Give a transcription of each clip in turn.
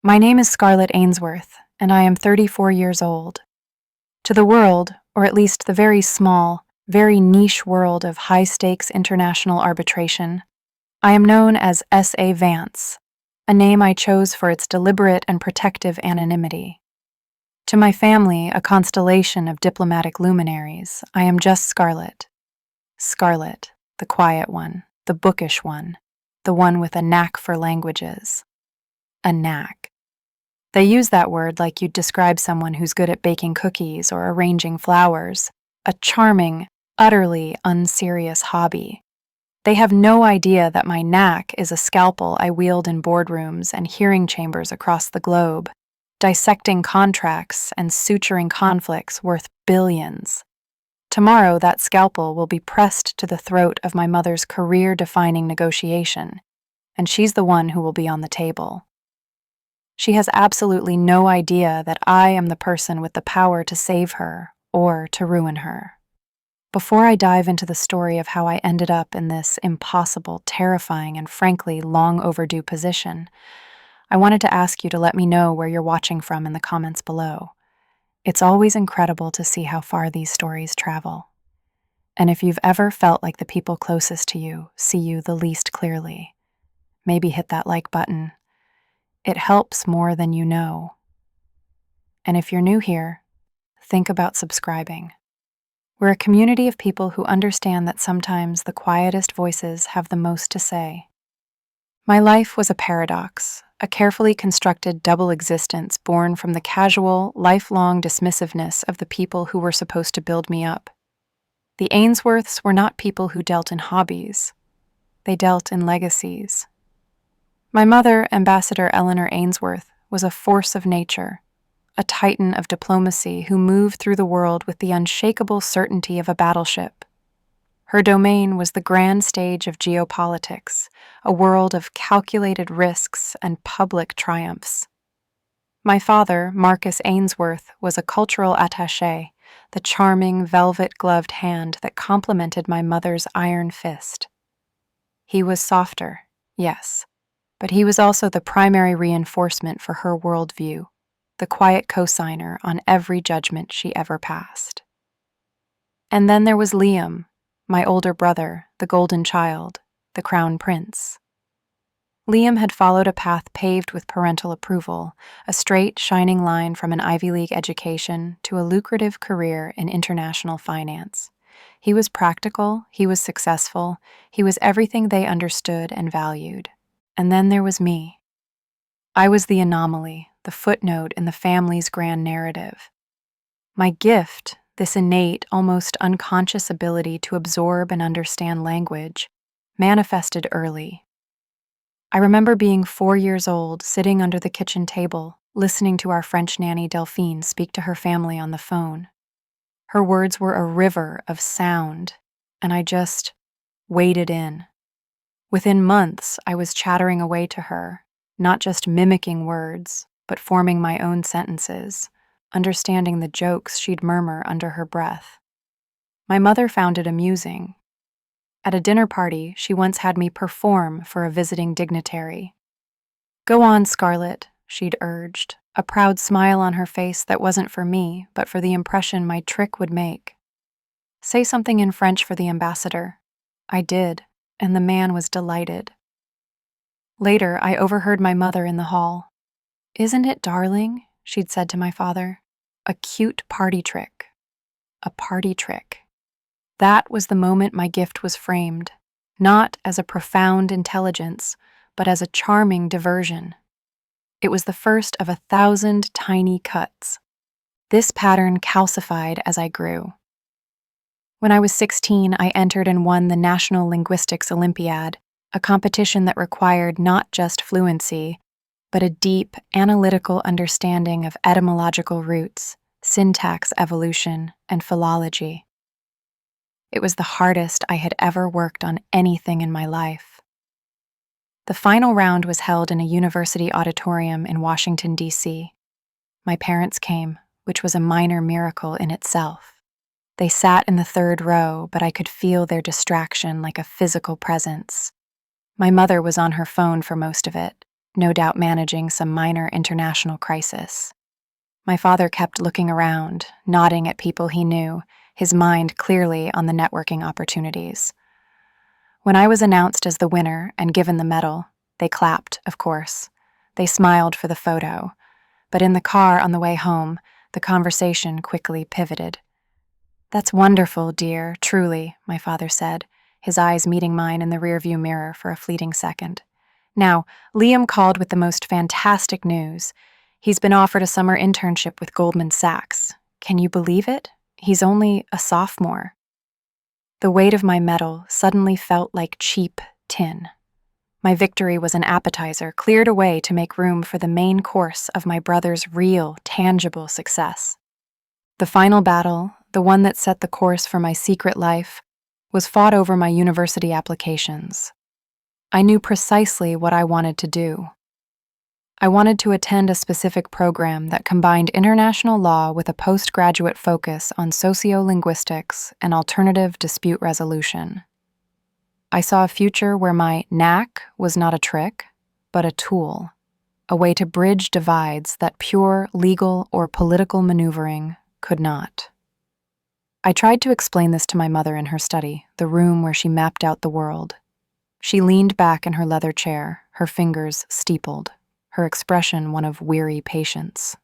My name is Scarlett Ainsworth, and I am 34 years old. To the world, or at least the very small, very niche world of high-stakes international arbitration, I am known as S.A. Vance, a name I chose for its deliberate and protective anonymity. To my family, a constellation of diplomatic luminaries, I am just Scarlett. Scarlett, the quiet one, the bookish one, the one with a knack for languages. A knack. They use that word like you'd describe someone who's good at baking cookies or arranging flowers, a charming, utterly unserious hobby. They have no idea that my knack is a scalpel I wield in boardrooms and hearing chambers across the globe, dissecting contracts and suturing conflicts worth billions. Tomorrow, that scalpel will be pressed to the throat of my mother's career-defining negotiation, and she's the one who will be on the table. She has absolutely no idea that I am the person with the power to save her or to ruin her. Before I dive into the story of how I ended up in this impossible, terrifying, and frankly long overdue position, I wanted to ask you to let me know where you're watching from in the comments below. It's always incredible to see how far these stories travel. And if you've ever felt like the people closest to you see you the least clearly, maybe hit that like button. It helps more than you know. And if you're new here, think about subscribing. We're a community of people who understand that sometimes the quietest voices have the most to say. My life was a paradox, a carefully constructed double existence born from the casual, lifelong dismissiveness of the people who were supposed to build me up. The Ainsworths were not people who dealt in hobbies. They dealt in legacies. My mother, Ambassador Eleanor Ainsworth, was a force of nature, a titan of diplomacy who moved through the world with the unshakable certainty of a battleship. Her domain was the grand stage of geopolitics, a world of calculated risks and public triumphs. My father, Marcus Ainsworth, was a cultural attaché, the charming, velvet-gloved hand that complemented my mother's iron fist. He was softer, yes, but he was also the primary reinforcement for her worldview, the quiet cosigner on every judgment she ever passed. And then there was Liam, my older brother, the golden child, the crown prince. Liam had followed a path paved with parental approval, a straight, shining line from an Ivy League education to a lucrative career in international finance. He was practical, he was successful, he was everything they understood and valued. And then there was me. I was the anomaly, the footnote in the family's grand narrative. My gift, this innate, almost unconscious ability to absorb and understand language, manifested early. I remember being 4 years old, sitting under the kitchen table, listening to our French nanny Delphine speak to her family on the phone. Her words were a river of sound, and I just waded in. Within months, I was chattering away to her, not just mimicking words, but forming my own sentences, understanding the jokes she'd murmur under her breath. My mother found it amusing. At a dinner party, she once had me perform for a visiting dignitary. "Go on, Scarlett," she'd urged, a proud smile on her face that wasn't for me, but for the impression my trick would make. "Say something in French for the ambassador." I did, and the man was delighted. Later, I overheard my mother in the hall. "Isn't it darling?" she'd said to my father. "A cute party trick." A party trick. That was the moment my gift was framed, not as a profound intelligence, but as a charming diversion. It was the first of 1,000 tiny cuts. This pattern calcified as I grew. When I was 16, I entered and won the National Linguistics Olympiad, a competition that required not just fluency, but a deep, analytical understanding of etymological roots, syntax evolution, and philology. It was the hardest I had ever worked on anything in my life. The final round was held in a university auditorium in Washington, D.C. My parents came, which was a minor miracle in itself. They sat in the third row, but I could feel their distraction like a physical presence. My mother was on her phone for most of it, no doubt managing some minor international crisis. My father kept looking around, nodding at people he knew, his mind clearly on the networking opportunities. When I was announced as the winner and given the medal, they clapped, of course. They smiled for the photo. But in the car on the way home, the conversation quickly pivoted. "That's wonderful, dear, truly," my father said, his eyes meeting mine in the rearview mirror for a fleeting second. "Now, Liam called with the most fantastic news. He's been offered a summer internship with Goldman Sachs. Can you believe it? He's only a sophomore." The weight of my medal suddenly felt like cheap tin. My victory was an appetizer cleared away to make room for the main course of my brother's real, tangible success. The final battle, the one that set the course for my secret life, was fought over my university applications. I knew precisely what I wanted to do. I wanted to attend a specific program that combined international law with a postgraduate focus on sociolinguistics and alternative dispute resolution. I saw a future where my knack was not a trick, but a tool, a way to bridge divides that pure legal or political maneuvering could not. I tried to explain this to my mother in her study, the room where she mapped out the world. She leaned back in her leather chair, her fingers steepled, her expression one of weary patience.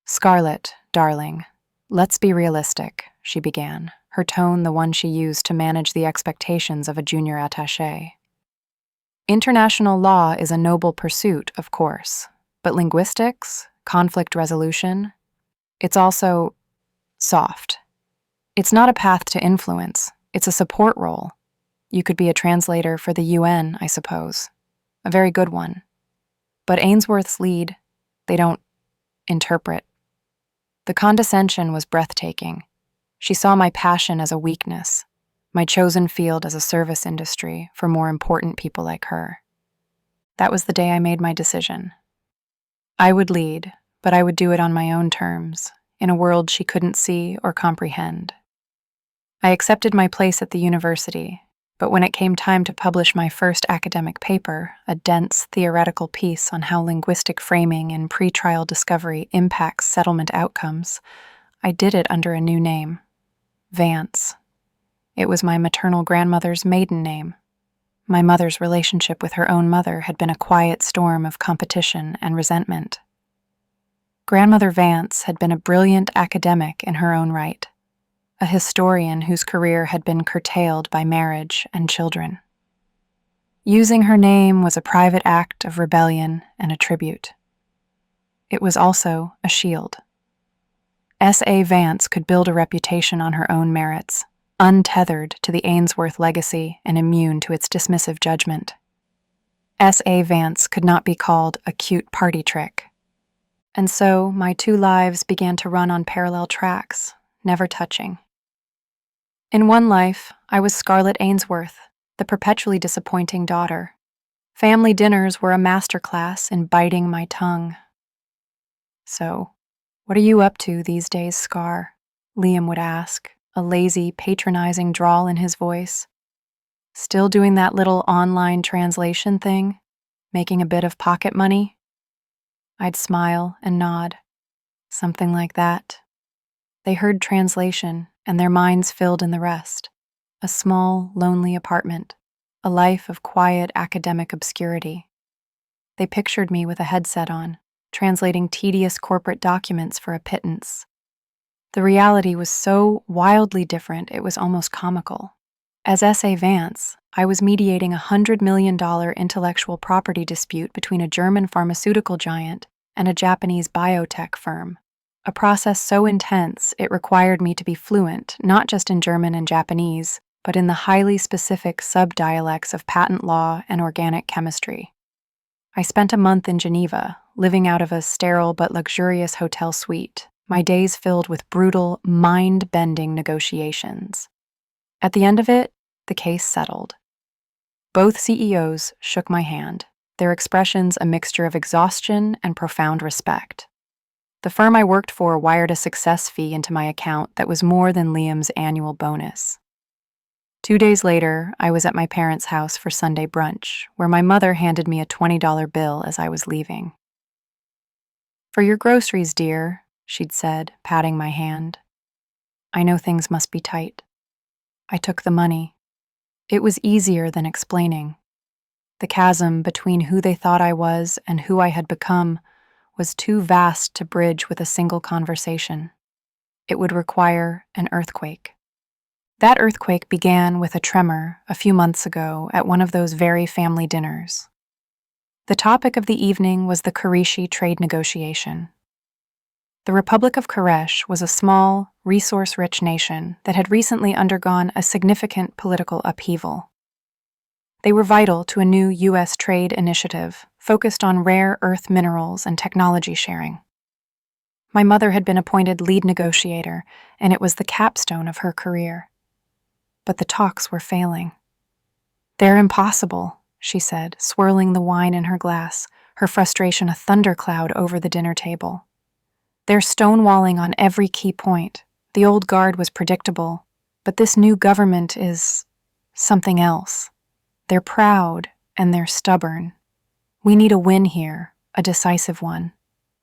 "Scarlett, darling, let's be realistic," she began, her tone the one she used to manage the expectations of a junior attaché. "International law is a noble pursuit, of course, but linguistics, conflict resolution, it's also soft. It's not a path to influence, it's a support role. You could be a translator for the UN, I suppose. A very good one. But Ainsworth's lead, they don't interpret." The condescension was breathtaking. She saw my passion as a weakness, my chosen field as a service industry for more important people like her. That was the day I made my decision. I would lead, but I would do it on my own terms, in a world she couldn't see or comprehend. I accepted my place at the university, but when it came time to publish my first academic paper, a dense theoretical piece on how linguistic framing and pretrial discovery impacts settlement outcomes, I did it under a new name. Vance. It was my maternal grandmother's maiden name. My mother's relationship with her own mother had been a quiet storm of competition and resentment. Grandmother Vance had been a brilliant academic in her own right, a historian whose career had been curtailed by marriage and children. Using her name was a private act of rebellion and a tribute. It was also a shield. S.A. Vance could build a reputation on her own merits, untethered to the Ainsworth legacy and immune to its dismissive judgment. S.A. Vance could not be called a cute party trick. And so my two lives began to run on parallel tracks, never touching. In one life, I was Scarlett Ainsworth, the perpetually disappointing daughter. Family dinners were a masterclass in biting my tongue. "So, what are you up to these days, Scar?" Liam would ask, a lazy, patronizing drawl in his voice. "Still doing that little online translation thing? Making a bit of pocket money?" I'd smile and nod. Something like that. They heard translation, and their minds filled in the rest. A small, lonely apartment, a life of quiet academic obscurity. They pictured me with a headset on, translating tedious corporate documents for a pittance. The reality was so wildly different it was almost comical. As S.A. Vance, I was mediating a $100 million intellectual property dispute between a German pharmaceutical giant and a Japanese biotech firm, a process so intense it required me to be fluent not just in German and Japanese, but in the highly specific sub-dialects of patent law and organic chemistry. I spent a month in Geneva, living out of a sterile but luxurious hotel suite, my days filled with brutal, mind-bending negotiations. At the end of it, the case settled. Both CEOs shook my hand, their expressions a mixture of exhaustion and profound respect. The firm I worked for wired a success fee into my account that was more than Liam's annual bonus. 2 days later, I was at my parents' house for Sunday brunch, where my mother handed me a $20 bill as I was leaving. "For your groceries, dear," she'd said, patting my hand. I know things must be tight. I took the money. It was easier than explaining. The chasm between who they thought I was and who I had become was too vast to bridge with a single conversation. It would require an earthquake. That earthquake began with a tremor a few months ago at one of those very family dinners. The topic of the evening was the Qurayshi trade negotiation. The Republic of Quraysh was a small, resource-rich nation that had recently undergone a significant political upheaval. They were vital to a new U.S. trade initiative focused on rare earth minerals and technology sharing. My mother had been appointed lead negotiator, and it was the capstone of her career. But the talks were failing. "They're impossible," she said, swirling the wine in her glass, her frustration a thundercloud over the dinner table. "They're stonewalling on every key point. The old guard was predictable, but this new government is something else. They're proud and they're stubborn. We need a win here, a decisive one."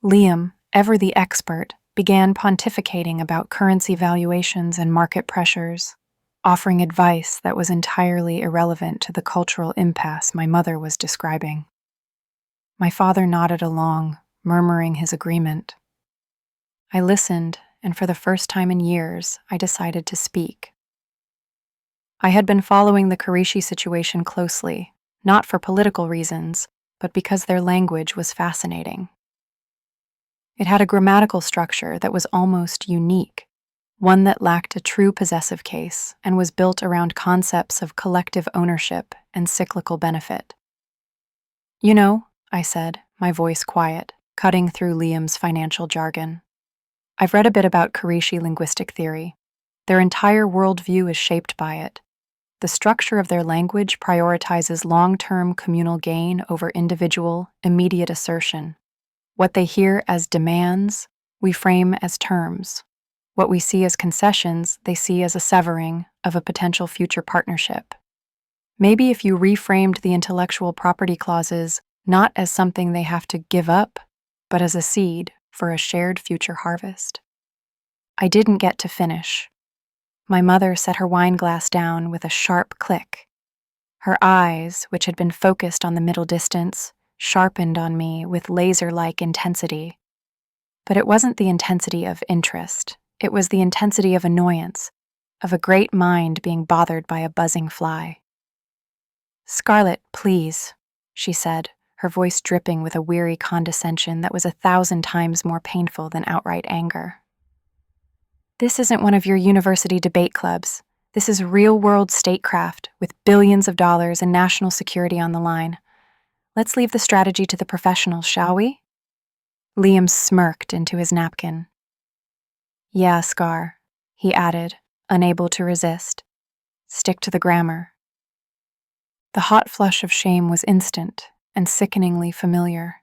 Liam, ever the expert, began pontificating about currency valuations and market pressures, offering advice that was entirely irrelevant to the cultural impasse my mother was describing. My father nodded along, murmuring his agreement. I listened, and for the first time in years, I decided to speak. I had been following the Qurayshi situation closely, not for political reasons, but because their language was fascinating. It had a grammatical structure that was almost unique, one that lacked a true possessive case and was built around concepts of collective ownership and cyclical benefit. "You know," I said, my voice quiet, cutting through Liam's financial jargon, "I've read a bit about Qurayshi linguistic theory. Their entire worldview is shaped by it. The structure of their language prioritizes long-term communal gain over individual, immediate assertion. What they hear as demands, we frame as terms. What we see as concessions, they see as a severing of a potential future partnership. Maybe if you reframed the intellectual property clauses not as something they have to give up, but as a seed for a shared future harvest." I didn't get to finish. My mother set her wine glass down with a sharp click. Her eyes, which had been focused on the middle distance, sharpened on me with laser-like intensity. But it wasn't the intensity of interest. It was the intensity of annoyance, of a great mind being bothered by a buzzing fly. "Scarlett, please," she said, her voice dripping with a weary condescension that was 1,000 times more painful than outright anger. "This isn't one of your university debate clubs. This is real-world statecraft with billions of dollars and national security on the line. Let's leave the strategy to the professionals, shall we?" Liam smirked into his napkin. "Yeah, Scar," he added, unable to resist. "Stick to the grammar." The hot flush of shame was instant and sickeningly familiar.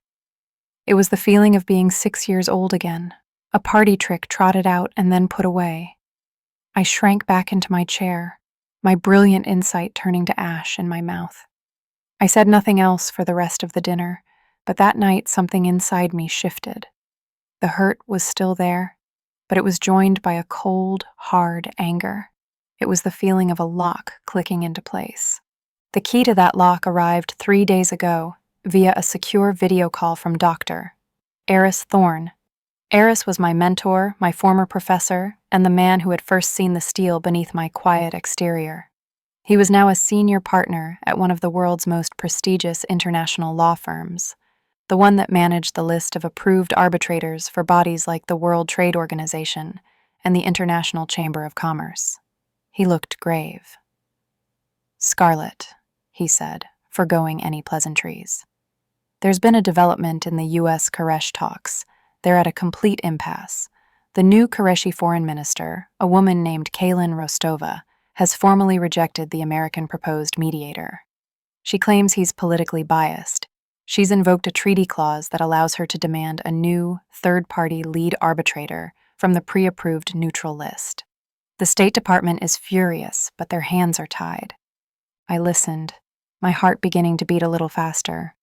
It was the feeling of being 6 years old again, a party trick trotted out and then put away. I shrank back into my chair, my brilliant insight turning to ash in my mouth. I said nothing else for the rest of the dinner, but that night something inside me shifted. The hurt was still there, but it was joined by a cold, hard anger. It was the feeling of a lock clicking into place. The key to that lock arrived 3 days ago via a secure video call from Dr. Eris Thorne. Eris was my mentor, my former professor, and the man who had first seen the steel beneath my quiet exterior. He was now a senior partner at one of the world's most prestigious international law firms, the one that managed the list of approved arbitrators for bodies like the World Trade Organization and the International Chamber of Commerce. He looked grave. "Scarlett," he said, forgoing any pleasantries. "There's been a development in the U.S. Quraysh talks. They're at a complete impasse. The new Qurayshi foreign minister, a woman named Kaylin Rostova, has formally rejected the American proposed mediator. She claims he's politically biased. She's invoked a treaty clause that allows her to demand a new, third-party lead arbitrator from the pre-approved neutral list. The State Department is furious, but their hands are tied. I listened, my heart beginning to beat a little faster.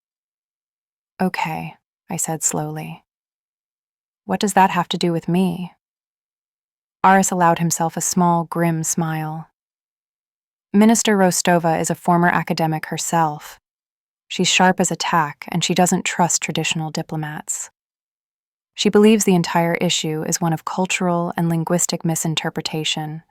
Okay, I said slowly. What does that have to do with me? Aris allowed himself a small, grim smile. Minister Rostova is a former academic herself. She's sharp as a tack, and she doesn't trust traditional diplomats. She believes the entire issue is one of cultural and linguistic misinterpretation.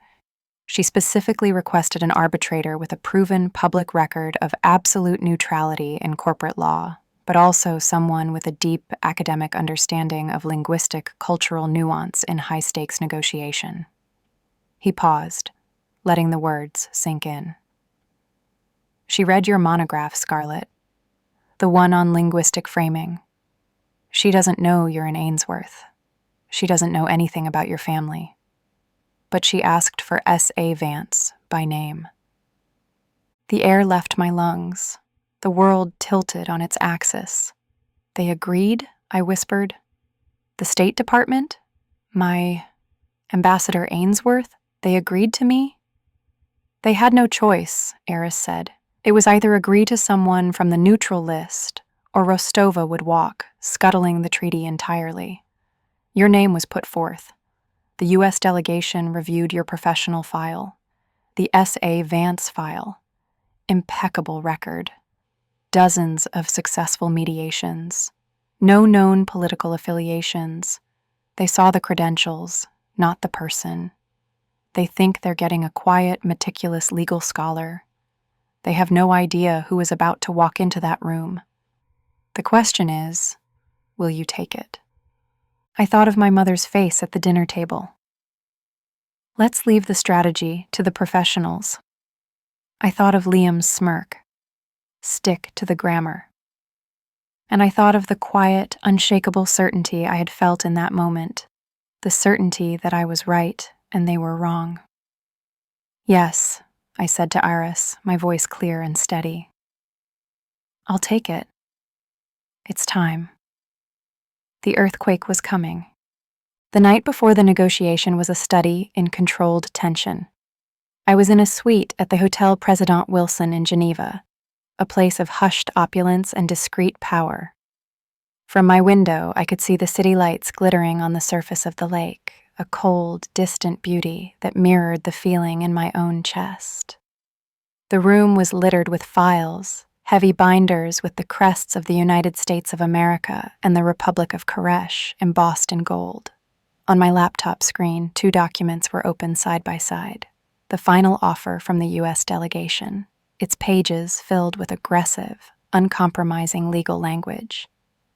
She specifically requested an arbitrator with a proven public record of absolute neutrality in corporate law, but also someone with a deep academic understanding of linguistic cultural nuance in high-stakes negotiation. He paused, letting the words sink in. She read your monograph, Scarlett, the one on linguistic framing. She doesn't know you're in Ainsworth. She doesn't know anything about your family. But she asked for S.A. Vance by name. The air left my lungs. The world tilted on its axis. They agreed, I whispered. The State Department? My Ambassador Ainsworth? They agreed to me? They had no choice, Eris said. It was either agree to someone from the neutral list, or Rostova would walk, scuttling the treaty entirely. Your name was put forth. The U.S. delegation reviewed your professional file. The S.A. Vance file. Impeccable record. Dozens of successful mediations. No known political affiliations. They saw the credentials, not the person. They think they're getting a quiet, meticulous legal scholar. They have no idea who is about to walk into that room. The question is, will you take it? I thought of my mother's face at the dinner table. Let's leave the strategy to the professionals. I thought of Liam's smirk. Stick to the grammar. And I thought of the quiet, unshakable certainty I had felt in that moment, the certainty that I was right and they were wrong. Yes, I said to Iris, my voice clear and steady. I'll take it. It's time. The earthquake was coming. The night before the negotiation was a study in controlled tension. I was in a suite at the Hotel President Wilson in Geneva, a place of hushed opulence and discreet power. From my window, I could see the city lights glittering on the surface of the lake, a cold, distant beauty that mirrored the feeling in my own chest. The room was littered with files, heavy binders with the crests of the United States of America and the Republic of Koresh embossed in gold. On my laptop screen, 2 documents were open side by side. The final offer from the U.S. delegation, its pages filled with aggressive, uncompromising legal language,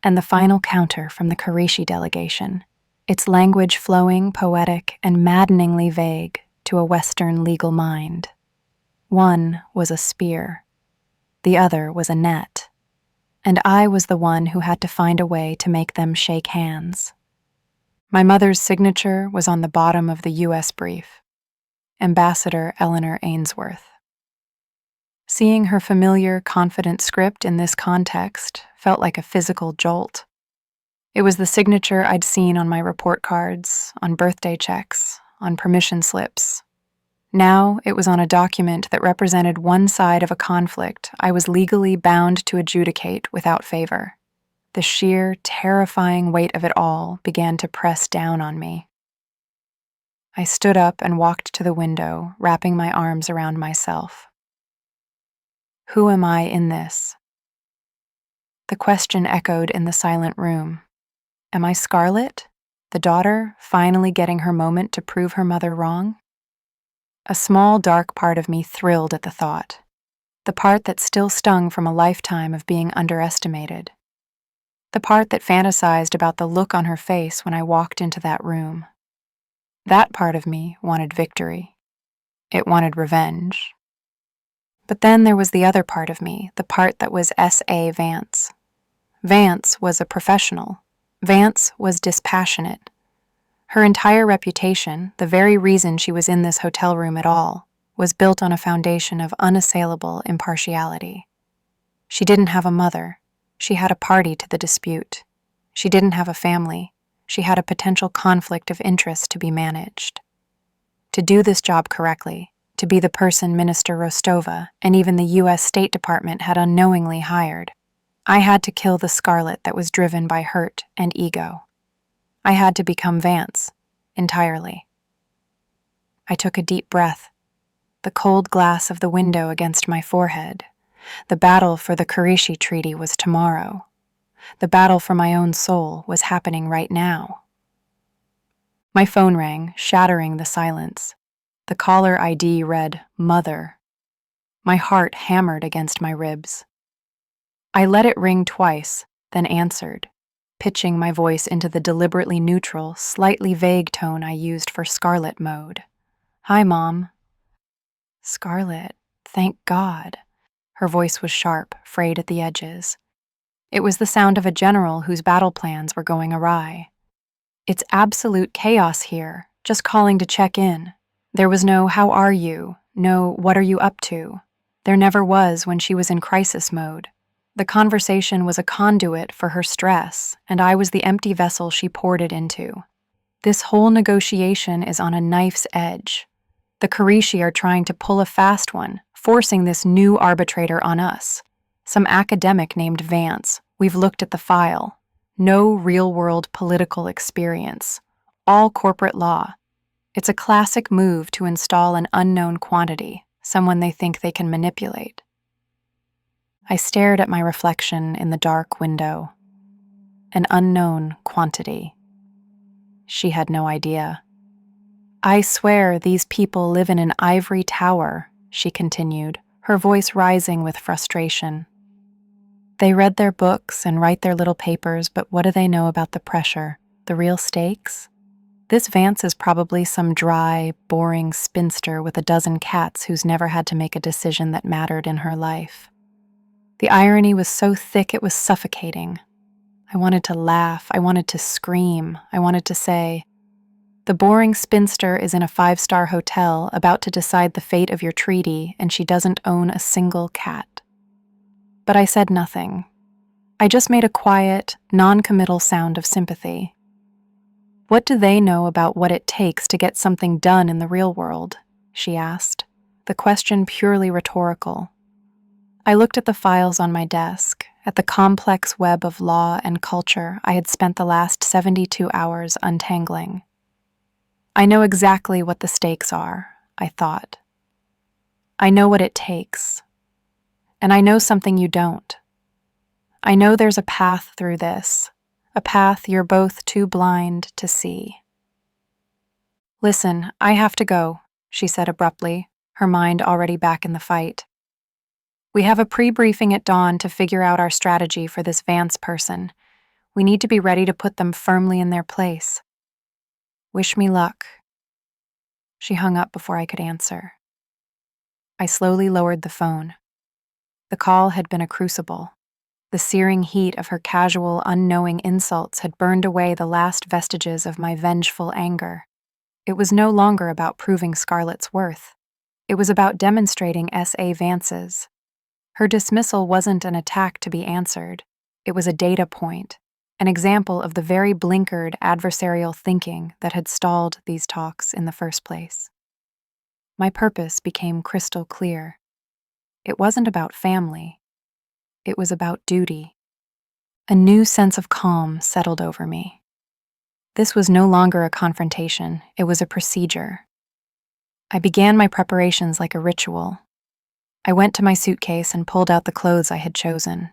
and the final counter from the Koreshi delegation, its language flowing, poetic, and maddeningly vague to a Western legal mind. One was a spear. The other was a net. And I was the one who had to find a way to make them shake hands. My mother's signature was on the bottom of the U.S. brief. Ambassador Eleanor Ainsworth. Seeing her familiar, confident script in this context felt like a physical jolt. It was the signature I'd seen on my report cards, on birthday checks, on permission slips. Now it was on a document that represented one side of a conflict I was legally bound to adjudicate without favor. The sheer, terrifying weight of it all began to press down on me. I stood up and walked to the window, wrapping my arms around myself. Who am I in this? The question echoed in the silent room. Am I Scarlett, the daughter, finally getting her moment to prove her mother wrong? A small, dark part of me thrilled at the thought, the part that still stung from a lifetime of being underestimated, the part that fantasized about the look on her face when I walked into that room. That part of me wanted victory. It wanted revenge. But then there was the other part of me, the part that was S.A. Vance. Vance was a professional. Vance was dispassionate. Her entire reputation, the very reason she was in this hotel room at all, was built on a foundation of unassailable impartiality. She didn't have a mother. She had a party to the dispute. She didn't have a family. She had a potential conflict of interest to be managed. To do this job correctly, to be the person Minister Rostova and even the U.S. State Department had unknowingly hired, I had to kill the Scarlet that was driven by hurt and ego. I had to become Vance, entirely. I took a deep breath, the cold glass of the window against my forehead. The battle for the Kurishi Treaty was tomorrow. The battle for my own soul was happening right now. My phone rang, shattering the silence. The caller ID read, "Mother." My heart hammered against my ribs. I let it ring twice, then answered, pitching my voice into the deliberately neutral, slightly vague tone I used for Scarlet mode. "Hi, Mom." Scarlet, thank God. Her voice was sharp, frayed at the edges. It was the sound of a general whose battle plans were going awry. "It's absolute chaos here, just calling to check in." There was no "how are you?" no "what are you up to?" There never was when she was in crisis mode. The conversation was a conduit for her stress, and I was the empty vessel she poured it into. This whole negotiation is on a knife's edge. The Kurishi are trying to pull a fast one, forcing this new arbitrator on us. Some academic named Vance. We've looked at the file. No real-world political experience. All corporate law. It's a classic move to install an unknown quantity, someone they think they can manipulate. I stared at my reflection in the dark window. An unknown quantity. She had no idea. "I swear these people live in an ivory tower," she continued, her voice rising with frustration. "They read their books and write their little papers, but what do they know about the pressure, the real stakes? This Vance is probably some dry, boring spinster with a dozen cats who's never had to make a decision that mattered in her life." The irony was so thick it was suffocating. I wanted to laugh, I wanted to scream, I wanted to say, "The boring spinster is in a 5-star hotel about to decide the fate of your treaty, and she doesn't own a single cat." But I said nothing. I just made a quiet, non-committal sound of sympathy. "What do they know about what it takes to get something done in the real world?" she asked, the question purely rhetorical. I looked at the files on my desk, at the complex web of law and culture I had spent the last 72 hours untangling. I know exactly what the stakes are, I thought. I know what it takes. And I know something you don't. I know there's a path through this, a path you're both too blind to see. "Listen, I have to go," she said abruptly, her mind already back in the fight. "We have a pre-briefing at dawn to figure out our strategy for this Vance person. We need to be ready to put them firmly in their place. Wish me luck." She hung up before I could answer. I slowly lowered the phone. The call had been a crucible. The searing heat of her casual, unknowing insults had burned away the last vestiges of my vengeful anger. It was no longer about proving Scarlett's worth. It was about demonstrating S.A. Vance's. Her dismissal wasn't an attack to be answered. It was a data point, an example of the very blinkered adversarial thinking that had stalled these talks in the first place. My purpose became crystal clear. It wasn't about family. It was about duty. A new sense of calm settled over me. This was no longer a confrontation, it was a procedure. I began my preparations like a ritual. I went to my suitcase and pulled out the clothes I had chosen.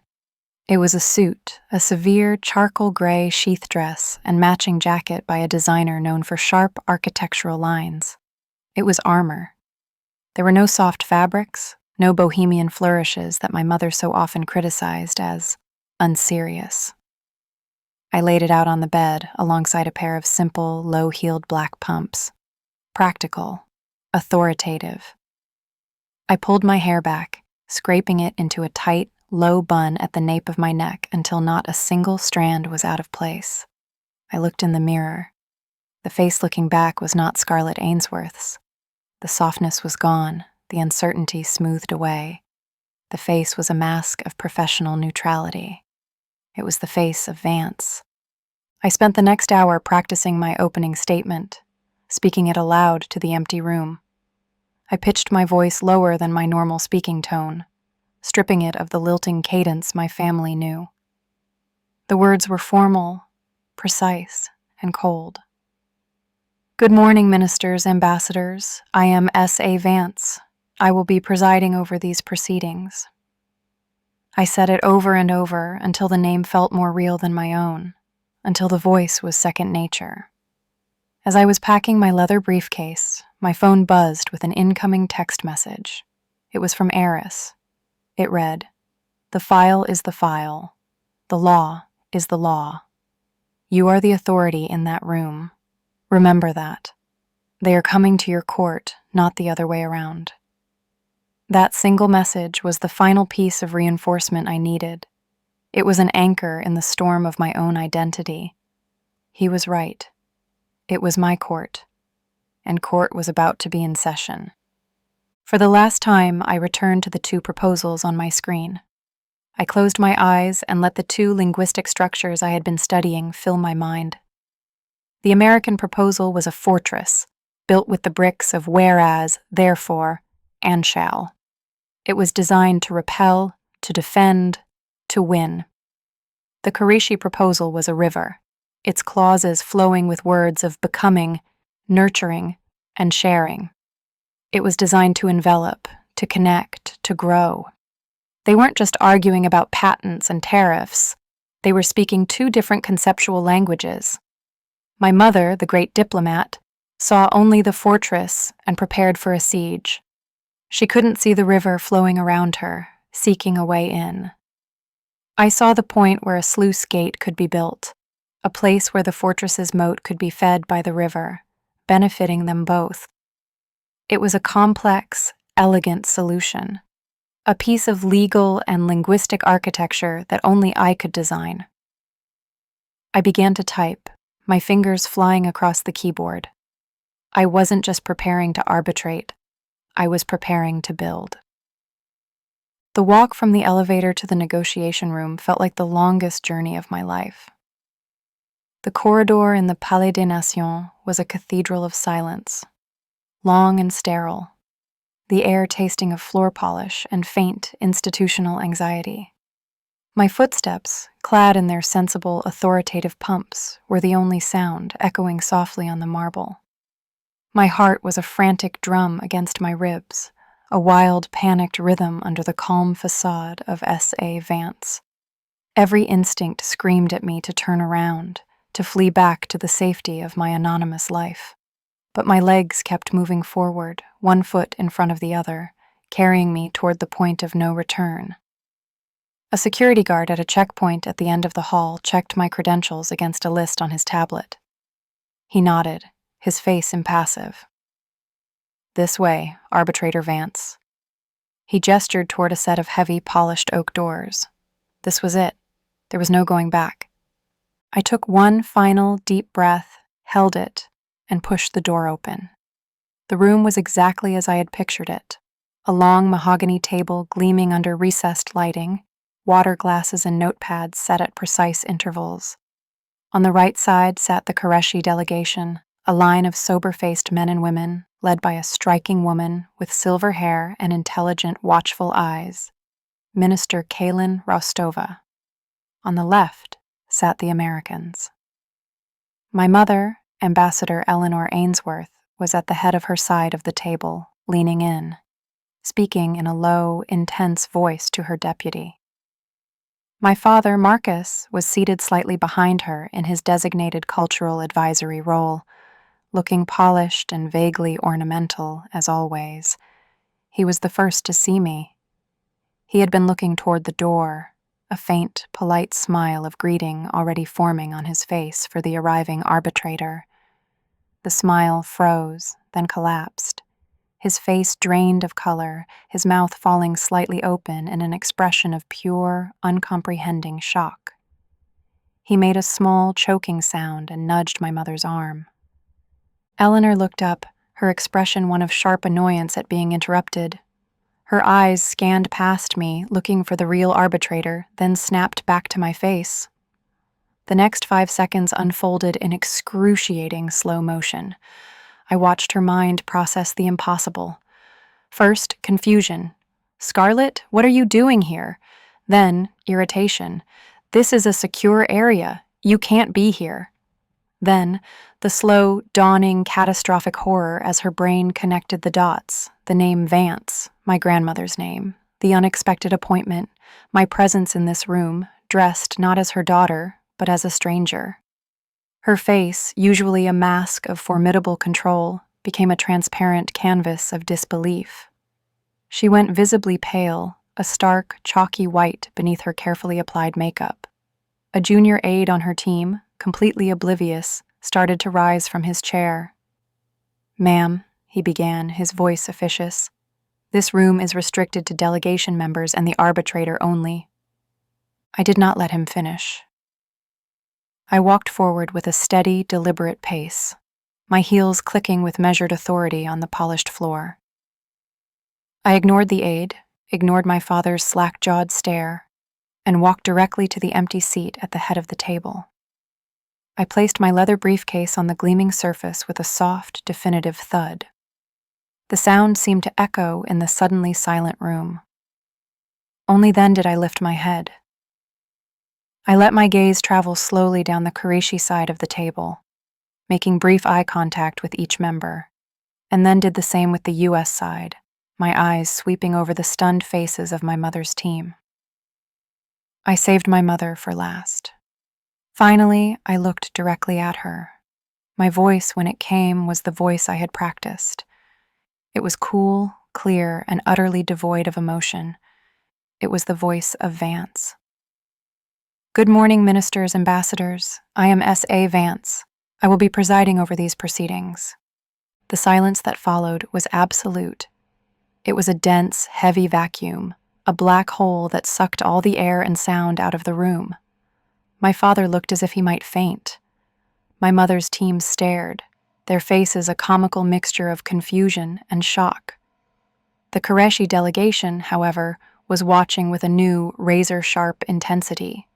It was a suit, a severe charcoal gray sheath dress and matching jacket by a designer known for sharp architectural lines. It was armor. There were no soft fabrics, no bohemian flourishes that my mother so often criticized as unserious. I laid it out on the bed alongside a pair of simple, low-heeled black pumps. Practical, authoritative. I pulled my hair back, scraping it into a tight, low bun at the nape of my neck until not a single strand was out of place. I looked in the mirror. The face looking back was not Scarlett Ainsworth's. The softness was gone, the uncertainty smoothed away. The face was a mask of professional neutrality. It was the face of Vance. I spent the next hour practicing my opening statement. speaking it aloud to the empty room. I pitched my voice lower than my normal speaking tone, stripping it of the lilting cadence my family knew. The words were formal, precise, and cold. Good morning, ministers, ambassadors. I am S.A. Vance. I will be presiding over these proceedings. I said it over and over until the name felt more real than my own, until the voice was second nature. As I was packing my leather briefcase, my phone buzzed with an incoming text message. It was from Eris. It read, "The file is the file. The law is the law. You are the authority in that room. Remember that. They are coming to your court, not the other way around." That single message was the final piece of reinforcement I needed. It was an anchor in the storm of my own identity. He was right. It was my court, and court was about to be in session. For the last time, I returned to the two proposals on my screen. I closed my eyes and let the two linguistic structures I had been studying fill my mind. The American proposal was a fortress, built with the bricks of whereas, therefore, and shall. It was designed to repel, to defend, to win. The Karishi proposal was a river, its clauses flowing with words of becoming, nurturing, and sharing. It was designed to envelop, to connect, to grow. They weren't just arguing about patents and tariffs. They were speaking two different conceptual languages. My mother, the great diplomat, saw only the fortress and prepared for a siege. She couldn't see the river flowing around her, seeking a way in. I saw the point where a sluice gate could be built, a place where the fortress's moat could be fed by the river, benefiting them both. It was a complex, elegant solution, a piece of legal and linguistic architecture that only I could design. I began to type, my fingers flying across the keyboard. I wasn't just preparing to arbitrate, I was preparing to build. The walk from the elevator to the negotiation room felt like the longest journey of my life. The corridor in the Palais des Nations was a cathedral of silence, long and sterile, the air tasting of floor polish and faint institutional anxiety. My footsteps, clad in their sensible, authoritative pumps, were the only sound echoing softly on the marble. My heart was a frantic drum against my ribs, a wild, panicked rhythm under the calm facade of S.A. Vance. Every instinct screamed at me to turn around, to flee back to the safety of my anonymous life. But my legs kept moving forward, one foot in front of the other, carrying me toward the point of no return. A security guard at a checkpoint at the end of the hall checked my credentials against a list on his tablet. He nodded, his face impassive. "This way, Arbitrator Vance." He gestured toward a set of heavy, polished oak doors. This was it. There was no going back. I took one final deep breath, held it, and pushed the door open. The room was exactly as I had pictured it. A long mahogany table gleaming under recessed lighting, water glasses and notepads set at precise intervals. On the right side sat the Qureshi delegation, a line of sober-faced men and women, led by a striking woman with silver hair and intelligent, watchful eyes, Minister Kaylin Rostova. On the left sat the Americans. My mother, Ambassador Eleanor Ainsworth, was at the head of her side of the table, leaning in, speaking in a low, intense voice to her deputy. My father, Marcus, was seated slightly behind her in his designated cultural advisory role, looking polished and vaguely ornamental, as always. He was the first to see me. He had been looking toward the door, a faint, polite smile of greeting already forming on his face for the arriving arbitrator. The smile froze, then collapsed. His face drained of color, his mouth falling slightly open in an expression of pure, uncomprehending shock. He made a small, choking sound and nudged my mother's arm. Eleanor looked up, her expression one of sharp annoyance at being interrupted. Her eyes scanned past me, looking for the real arbitrator, then snapped back to my face. The next 5 seconds unfolded in excruciating slow motion. I watched her mind process the impossible. First, confusion. "Scarlet, what are you doing here?" Then, irritation. "This is a secure area. You can't be here." Then, the slow, dawning, catastrophic horror as her brain connected the dots, the name Vance, my grandmother's name, the unexpected appointment, my presence in this room, dressed not as her daughter, but as a stranger. Her face, usually a mask of formidable control, became a transparent canvas of disbelief. She went visibly pale, a stark, chalky white beneath her carefully applied makeup. A junior aide on her team, completely oblivious, started to rise from his chair. "Ma'am," he began, his voice officious, "this room is restricted to delegation members and the arbitrator only." I did not let him finish. I walked forward with a steady, deliberate pace, my heels clicking with measured authority on the polished floor. I ignored the aide, ignored my father's slack-jawed stare, and walked directly to the empty seat at the head of the table. I placed my leather briefcase on the gleaming surface with a soft, definitive thud. The sound seemed to echo in the suddenly silent room. Only then did I lift my head. I let my gaze travel slowly down the Qureshi side of the table, making brief eye contact with each member, and then did the same with the U.S. side, my eyes sweeping over the stunned faces of my mother's team. I saved my mother for last. Finally, I looked directly at her. My voice, when it came, was the voice I had practiced. It was cool, clear, and utterly devoid of emotion. It was the voice of Vance. "Good morning, ministers, ambassadors. I am S.A. Vance. I will be presiding over these proceedings." The silence that followed was absolute. It was a dense, heavy vacuum, a black hole that sucked all the air and sound out of the room. My father looked as if he might faint. My mother's team stared, their faces a comical mixture of confusion and shock. The Qureshi delegation, however, was watching with a new, razor-sharp intensity.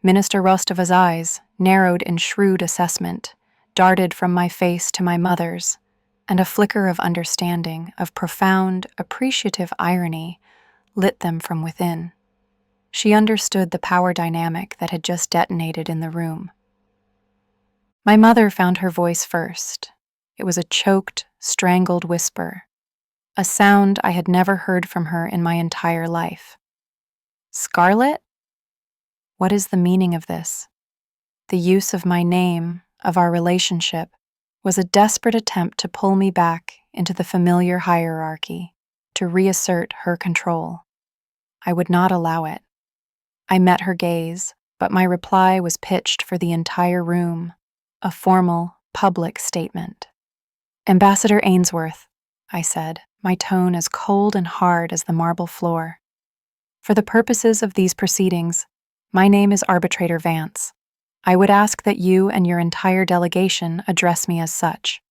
Minister Rostova's eyes, narrowed in shrewd assessment, darted from my face to my mother's, and a flicker of understanding, of profound, appreciative irony, lit them from within. She understood the power dynamic that had just detonated in the room. My mother found her voice first. It was a choked, strangled whisper, a sound I had never heard from her in my entire life. "Scarlet? What is the meaning of this?" The use of my name, of our relationship, was a desperate attempt to pull me back into the familiar hierarchy, to reassert her control. I would not allow it. I met her gaze, but my reply was pitched for the entire room, a formal, public statement. "Ambassador Ainsworth," I said, my tone as cold and hard as the marble floor. "For the purposes of these proceedings, my name is Arbitrator Vance. I would ask that you and your entire delegation address me as such.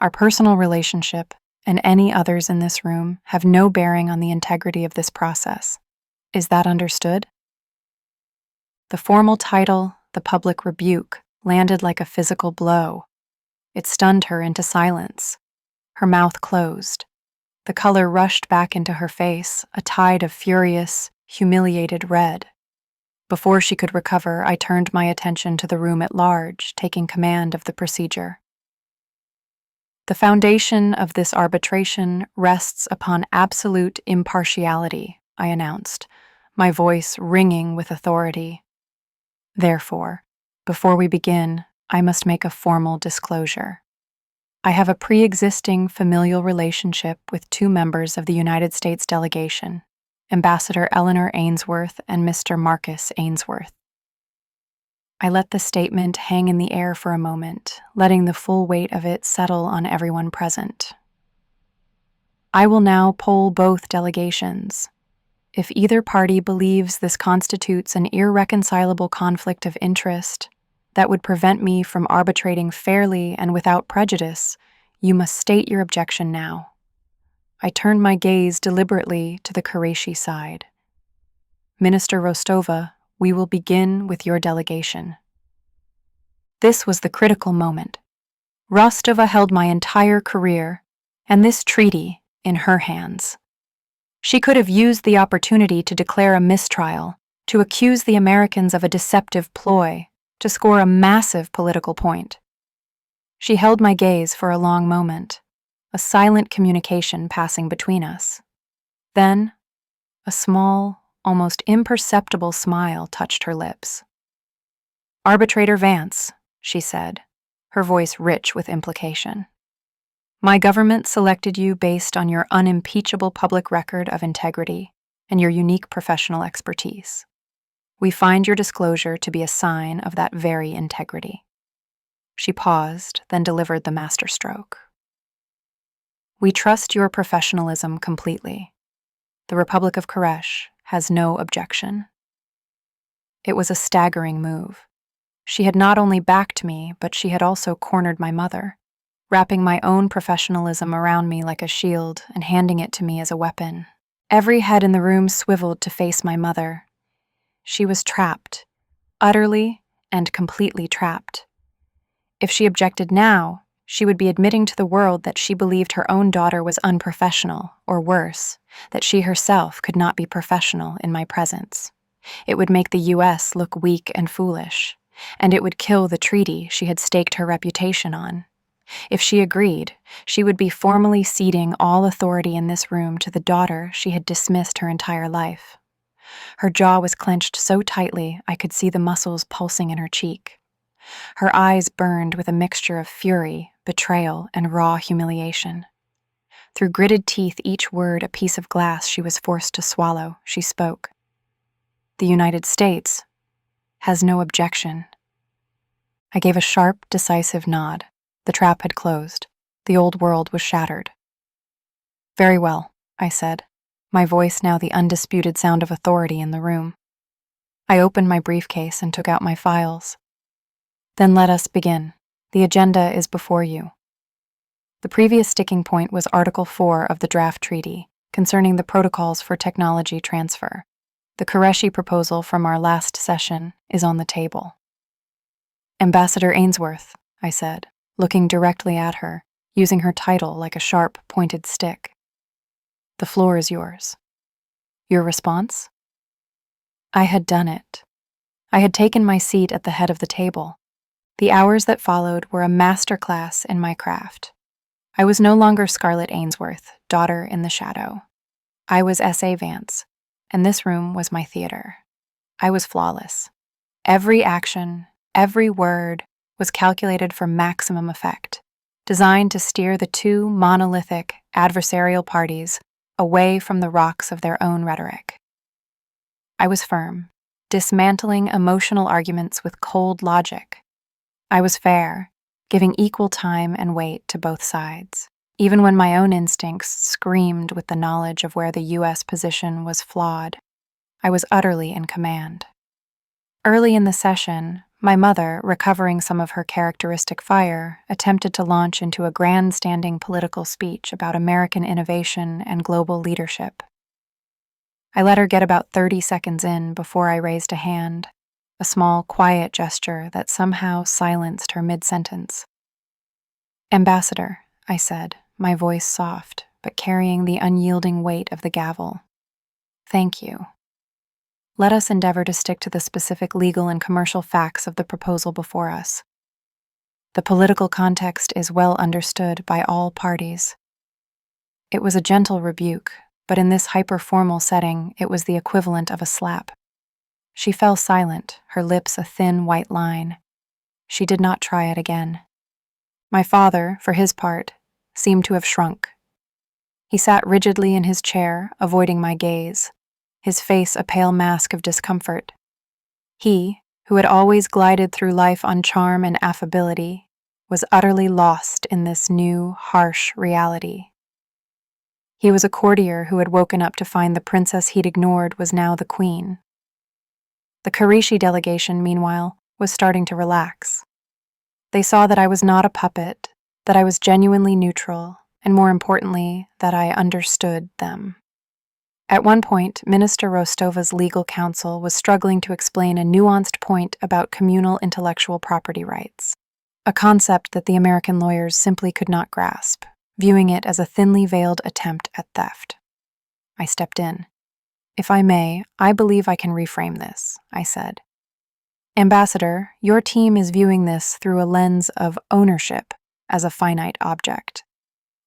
Our personal relationship, and any others in this room, have no bearing on the integrity of this process. Is that understood?" The formal title, the public rebuke, landed like a physical blow. It stunned her into silence. Her mouth closed. The color rushed back into her face, a tide of furious, humiliated red. Before she could recover, I turned my attention to the room at large, taking command of the procedure. "The foundation of this arbitration rests upon absolute impartiality," I announced, my voice ringing with authority. "Therefore, before we begin, I must make a formal disclosure. I have a pre-existing familial relationship with two members of the United States delegation, Ambassador Eleanor Ainsworth and Mr. Marcus Ainsworth." I let the statement hang in the air for a moment, letting the full weight of it settle on everyone present. "I will now poll both delegations. If either party believes this constitutes an irreconcilable conflict of interest that would prevent me from arbitrating fairly and without prejudice, you must state your objection now." I turned my gaze deliberately to the Qureshi side. "Minister Rostova, we will begin with your delegation." This was the critical moment. Rostova held my entire career, and this treaty in her hands. She could have used the opportunity to declare a mistrial, to accuse the Americans of a deceptive ploy, to score a massive political point. She held my gaze for a long moment, a silent communication passing between us. Then, a small, almost imperceptible smile touched her lips. "Arbitrator Vance," she said, her voice rich with implication. "My government selected you based on your unimpeachable public record of integrity and your unique professional expertise. We find your disclosure to be a sign of that very integrity." She paused, then delivered the masterstroke. "We trust your professionalism completely. The Republic of Koresh has no objection." It was a staggering move. She had not only backed me, but she had also cornered my mother, wrapping my own professionalism around me like a shield and handing it to me as a weapon. Every head in the room swiveled to face my mother. She was trapped, utterly and completely trapped. If she objected now, she would be admitting to the world that she believed her own daughter was unprofessional, or worse, that she herself could not be professional in my presence. It would make the U.S. look weak and foolish, and it would kill the treaty she had staked her reputation on. If she agreed, she would be formally ceding all authority in this room to the daughter she had dismissed her entire life. Her jaw was clenched so tightly I could see the muscles pulsing in her cheek. Her eyes burned with a mixture of fury, betrayal, and raw humiliation. Through gritted teeth, each word a piece of glass she was forced to swallow, she spoke. "The United States has no objection." I gave a sharp, decisive nod. The trap had closed. The old world was shattered. "Very well," I said, my voice now the undisputed sound of authority in the room. I opened my briefcase and took out my files. "Then let us begin. The agenda is before you." The previous sticking point was Article 4 of the draft treaty, concerning the protocols for technology transfer. The Qureshi proposal from our last session is on the table. "Ambassador Ainsworth," I said, looking directly at her, using her title like a sharp, pointed stick. "The floor is yours. Your response?" I had done it. I had taken my seat at the head of the table. The hours that followed were a masterclass in my craft. I was no longer Scarlett Ainsworth, daughter in the shadow. I was S.A. Vance, and this room was my theater. I was flawless. Every action, every word was calculated for maximum effect, designed to steer the two monolithic, adversarial parties away from the rocks of their own rhetoric. I was firm, dismantling emotional arguments with cold logic. I was fair, giving equal time and weight to both sides, even when my own instincts screamed with the knowledge of where the U.S. position was flawed. I was utterly in command. Early in the session, my mother, recovering some of her characteristic fire, attempted to launch into a grandstanding political speech about American innovation and global leadership. I let her get about 30 seconds in before I raised a hand, a small, quiet gesture that somehow silenced her mid-sentence. "Ambassador," I said, my voice soft, but carrying the unyielding weight of the gavel. "Thank you. Let us endeavor to stick to the specific legal and commercial facts of the proposal before us. The political context is well understood by all parties." It was a gentle rebuke, but in this hyper-formal setting, it was the equivalent of a slap. She fell silent, her lips a thin white line. She did not try it again. My father, for his part, seemed to have shrunk. He sat rigidly in his chair, avoiding my gaze, his face a pale mask of discomfort. He, who had always glided through life on charm and affability, was utterly lost in this new, harsh reality. He was a courtier who had woken up to find the princess he'd ignored was now the queen. The Qureshi delegation, meanwhile, was starting to relax. They saw that I was not a puppet, that I was genuinely neutral, and more importantly, that I understood them. At one point, Minister Rostova's legal counsel was struggling to explain a nuanced point about communal intellectual property rights. a concept that the American lawyers simply could not grasp, viewing it as a thinly veiled attempt at theft. I stepped in. "If I may, I believe I can reframe this," I said. "Ambassador, your team is viewing this through a lens of ownership as a finite object.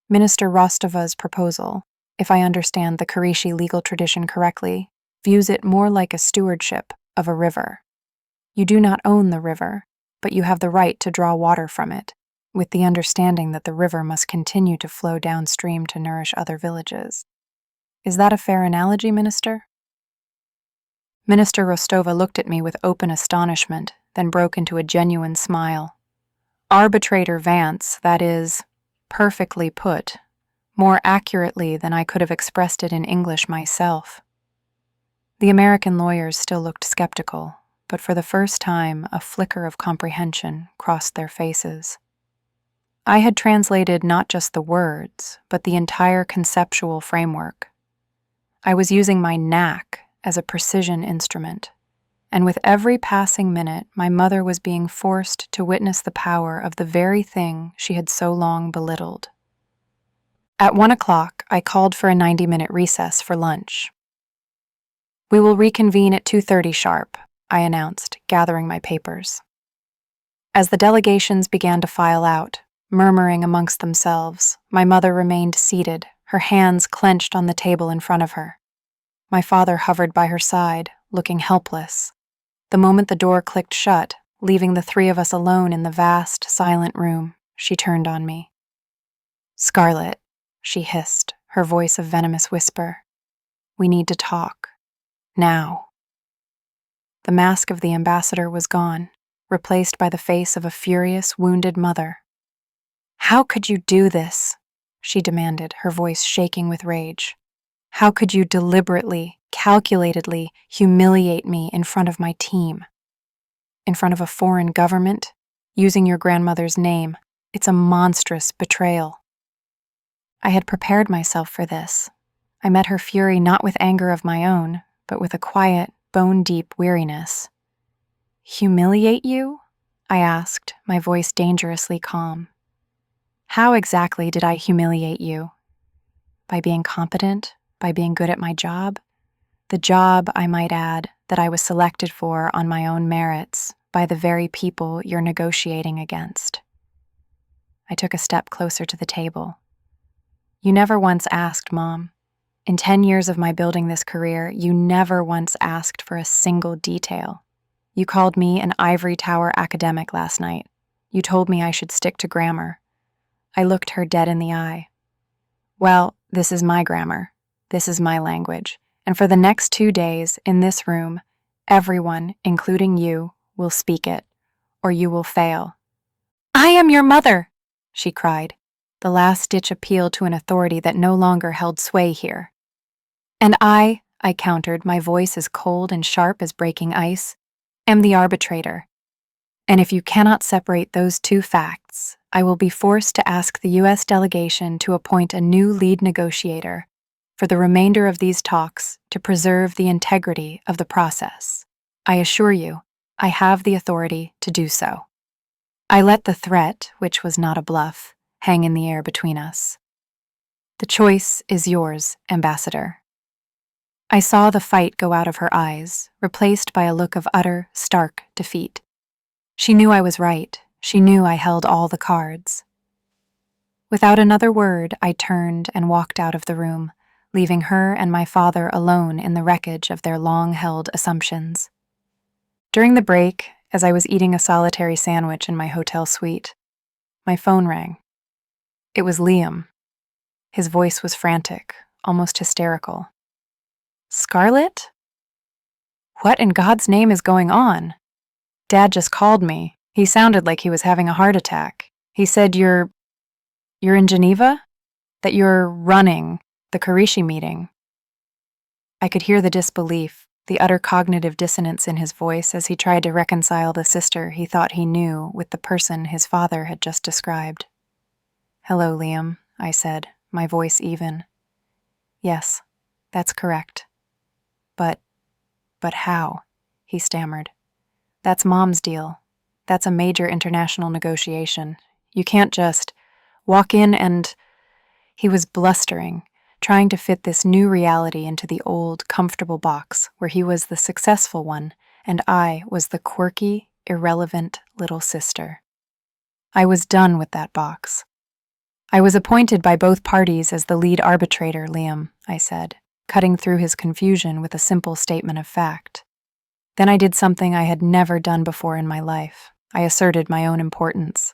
Minister Rostova's proposal, if I understand the Kurishi legal tradition correctly, views it more like a stewardship of a river. You do not own the river, but you have the right to draw water from it, with the understanding that the river must continue to flow downstream to nourish other villages. Is that a fair analogy, Minister?" Minister Rostova looked at me with open astonishment, then broke into a genuine smile. "Arbitrator Vance, that is, perfectly put, more accurately than I could have expressed it in English myself." The American lawyers still looked skeptical, but for the first time a flicker of comprehension crossed their faces. I had translated not just the words, but the entire conceptual framework. I was using my knack as a precision instrument, and with every passing minute my mother was being forced to witness the power of the very thing she had so long belittled. At 1 o'clock, I called for a 90-minute recess for lunch. "We will reconvene at 2:30 sharp," I announced, gathering my papers. As the delegations began to file out, murmuring amongst themselves, my mother remained seated, her hands clenched on the table in front of her. My father hovered by her side, looking helpless. The moment the door clicked shut, leaving the three of us alone in the vast, silent room, she turned on me. "Scarlett," she hissed, her voice a venomous whisper. "We need to talk. Now." The mask of the ambassador was gone, replaced by the face of a furious, wounded mother. "How could you do this?" she demanded, her voice shaking with rage. "How could you deliberately, calculatedly humiliate me in front of my team? In front of a foreign government, using your grandmother's name? It's a monstrous betrayal." I had prepared myself for this. I met her fury not with anger of my own, but with a quiet, bone-deep weariness. "Humiliate you?" I asked, my voice dangerously calm. "How exactly did I humiliate you? By being competent? By being good at my job? The job, I might add, that I was selected for on my own merits by the very people you're negotiating against." I took a step closer to the table. "You never once asked, Mom. In 10 years of my building this career, you never once asked for a single detail. You called me an ivory tower academic last night. You told me I should stick to grammar." I looked her dead in the eye. "Well, this is my grammar. This is my language. And for the next 2 days, in this room, everyone, including you, will speak it, or you will fail." "I am your mother!" she cried, the last-ditch appeal to an authority that no longer held sway here. "And I countered, my voice as cold and sharp as breaking ice, "am the arbitrator. And if you cannot separate those two facts, I will be forced to ask the U.S. delegation to appoint a new lead negotiator for the remainder of these talks to preserve the integrity of the process. I assure you, I have the authority to do so." I let the threat, which was not a bluff, hang in the air between us. "The choice is yours, Ambassador." I saw the fight go out of her eyes, replaced by a look of utter, stark defeat. She knew I was right. She knew I held all the cards. Without another word, I turned and walked out of the room, leaving her and my father alone in the wreckage of their long-held assumptions. During the break, as I was eating a solitary sandwich in my hotel suite, my phone rang. It was Liam. His voice was frantic, almost hysterical. "Scarlett? What in God's name is going on? Dad just called me. He sounded like he was having a heart attack. He said you're in Geneva? That you're running the Kurishi meeting." I could hear the disbelief, the utter cognitive dissonance in his voice as he tried to reconcile the sister he thought he knew with the person his father had just described. "Hello, Liam," I said, my voice even. "Yes, that's correct. But how?" he stammered. "That's Mom's deal. that's a major international negotiation. You can't just walk in and... He was blustering, trying to fit this new reality into the old, comfortable box where he was the successful one and I was the quirky, irrelevant little sister. I was done with that box. I was appointed by both parties as the lead arbitrator, Liam, I said, cutting through his confusion with a simple statement of fact. Then I did something I had never done before in my life. I asserted my own importance.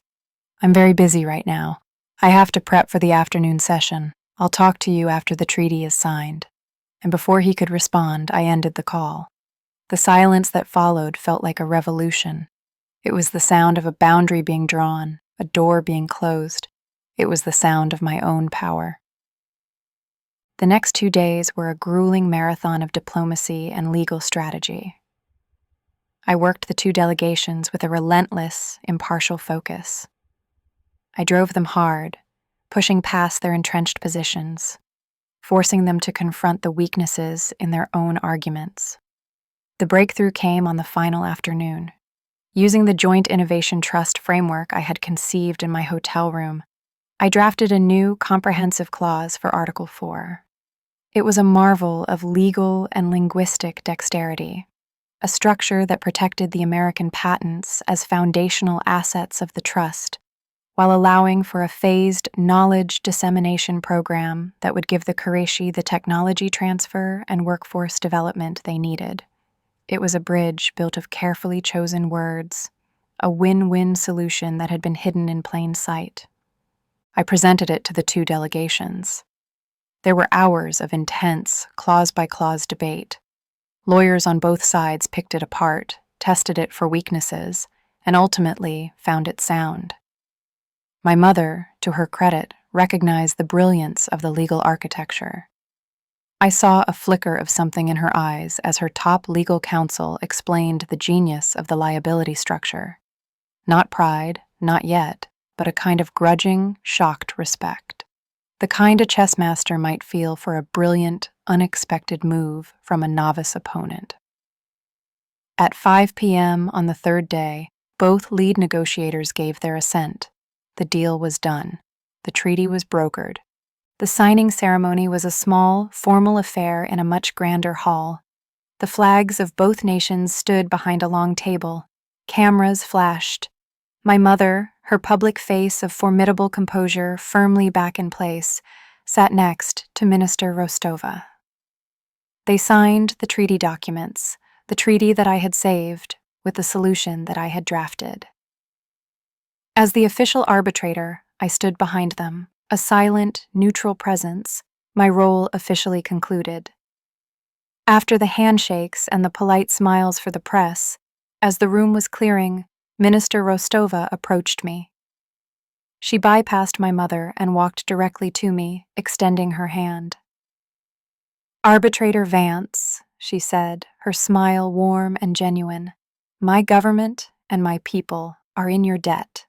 I'm very busy right now. I have to prep for the afternoon session. I'll talk to you after the treaty is signed. And before he could respond, I ended the call. The silence that followed felt like a revolution. It was the sound of a boundary being drawn, a door being closed. It was the sound of my own power. The next 2 days were a grueling marathon of diplomacy and legal strategy. I worked the 2 delegations with a relentless, impartial focus. I drove them hard, pushing past their entrenched positions, forcing them to confront the weaknesses in their own arguments. The breakthrough came on the final afternoon. Using the Joint Innovation Trust framework I had conceived in my hotel room, I drafted a new comprehensive clause for Article 4. It was a marvel of legal and linguistic dexterity, a structure that protected the American patents as foundational assets of the trust, while allowing for a phased knowledge dissemination program that would give the Quraishi the technology transfer and workforce development they needed. It was a bridge built of carefully chosen words, a win-win solution that had been hidden in plain sight. I presented it to the 2 delegations. There were hours of intense, clause-by-clause debate. Lawyers on both sides picked it apart, tested it for weaknesses, and ultimately found it sound. My mother, to her credit, recognized the brilliance of the legal architecture. I saw a flicker of something in her eyes as her top legal counsel explained the genius of the liability structure. Not pride, not yet, but a kind of grudging, shocked respect. The kind a chess master might feel for a brilliant, unexpected move from a novice opponent. At 5 p.m. on the 3rd day, both lead negotiators gave their assent. The deal was done. The treaty was brokered. The signing ceremony was a small, formal affair in a much grander hall. The flags of both nations stood behind a long table. Cameras flashed. My mother, her public face of formidable composure firmly back in place, sat next to Minister Rostova. They signed the treaty documents, the treaty that I had saved, with the solution that I had drafted. As the official arbitrator, I stood behind them, a silent, neutral presence, my role officially concluded. After the handshakes and the polite smiles for the press, as the room was clearing, Minister Rostova approached me. She bypassed my mother and walked directly to me, extending her hand. "Arbitrator Vance," she said, her smile warm and genuine, "my government and my people are in your debt."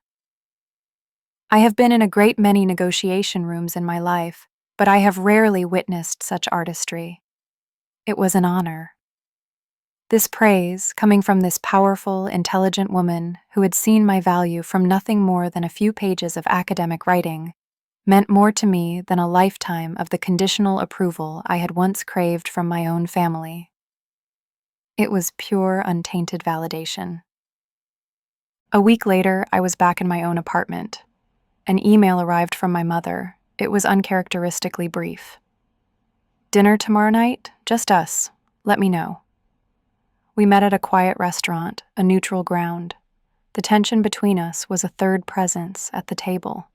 I have been in a great many negotiation rooms in my life, but I have rarely witnessed such artistry. It was an honor. This praise, coming from this powerful, intelligent woman who had seen my value from nothing more than a few pages of academic writing, meant more to me than a lifetime of the conditional approval I had once craved from my own family. It was pure, untainted validation. A week later, I was back in my own apartment. An email arrived from my mother. It was uncharacteristically brief. "Dinner tomorrow night? Just us. Let me know." We met at a quiet restaurant, a neutral ground. The tension between us was a third presence at the table.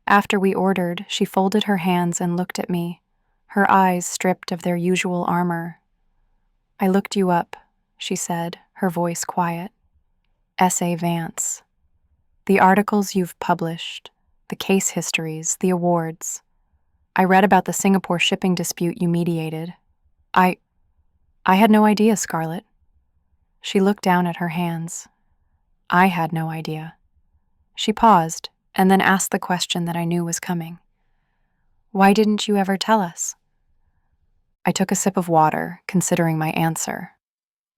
After we ordered, she folded her hands and looked at me, her eyes stripped of their usual armor. "I looked you up," she said, her voice quiet. "S.A. Vance. The articles you've published, the case histories, the awards. I read about the Singapore shipping dispute you mediated. I had no idea, Scarlett." She looked down at her hands. I had no idea. She paused, and then asked the question that I knew was coming. "Why didn't you ever tell us?" I took a sip of water, considering my answer.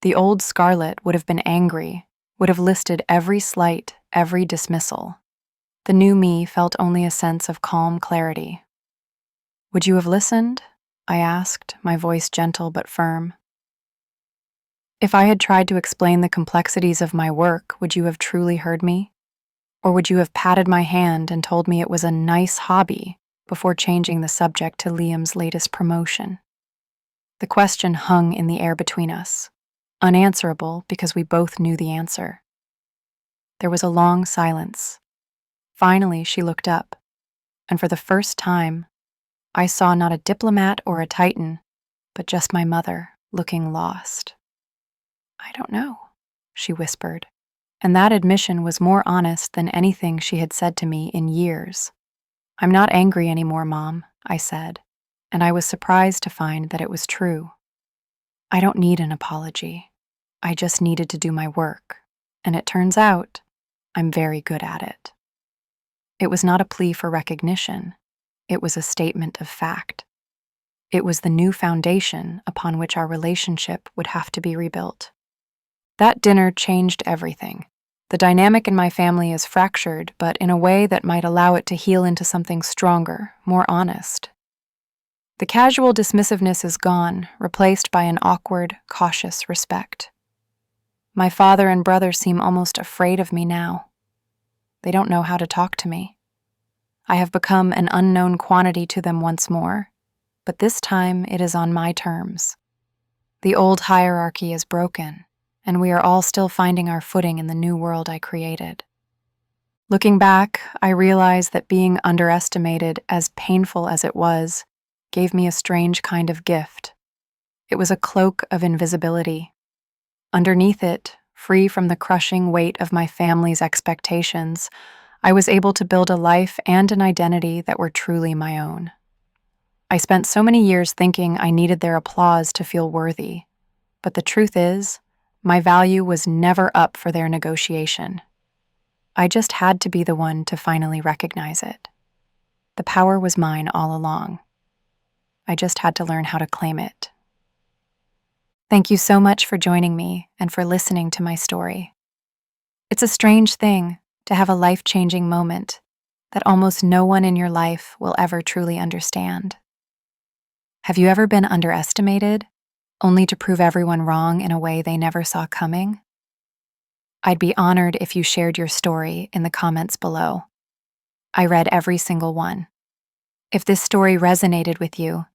The old Scarlett would have been angry, would have listed every slight, every dismissal. The new me felt only a sense of calm clarity. "Would you have listened?" I asked, my voice gentle but firm. "If I had tried to explain the complexities of my work, would you have truly heard me? Or would you have patted my hand and told me it was a nice hobby before changing the subject to Liam's latest promotion?" The question hung in the air between us, unanswerable because we both knew the answer. There was a long silence. Finally, she looked up, and for the first time, I saw not a diplomat or a titan, but just my mother, looking lost. "I don't know," she whispered, and that admission was more honest than anything she had said to me in years. "I'm not angry anymore, Mom," I said, and I was surprised to find that it was true. I don't need an apology. I just needed to do my work, and it turns out I'm very good at it. It was not a plea for recognition. It was a statement of fact. It was the new foundation upon which our relationship would have to be rebuilt. That dinner changed everything. The dynamic in my family is fractured, but in a way that might allow it to heal into something stronger, more honest. The casual dismissiveness is gone, replaced by an awkward, cautious respect. My father and brother seem almost afraid of me now. They don't know how to talk to me. I have become an unknown quantity to them once more, but this time it is on my terms. The old hierarchy is broken, and we are all still finding our footing in the new world I created. Looking back, I realize that being underestimated, as painful as it was, gave me a strange kind of gift. It was a cloak of invisibility. Underneath it, free from the crushing weight of my family's expectations, I was able to build a life and an identity that were truly my own. I spent so many years thinking I needed their applause to feel worthy, but the truth is, my value was never up for their negotiation. I just had to be the one to finally recognize it. The power was mine all along. I just had to learn how to claim it. Thank you so much for joining me and for listening to my story. It's a strange thing to have a life-changing moment that almost no one in your life will ever truly understand. Have you ever been underestimated, only to prove everyone wrong in a way they never saw coming? I'd be honored if you shared your story in the comments below. I read every single one. If this story resonated with you,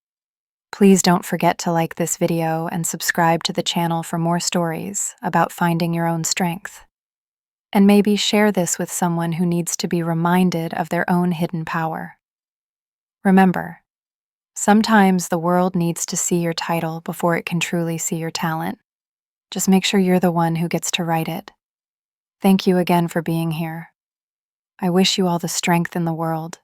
please don't forget to like this video and subscribe to the channel for more stories about finding your own strength. And maybe share this with someone who needs to be reminded of their own hidden power. Remember, sometimes the world needs to see your title before it can truly see your talent. Just make sure you're the one who gets to write it. Thank you again for being here. I wish you all the strength in the world,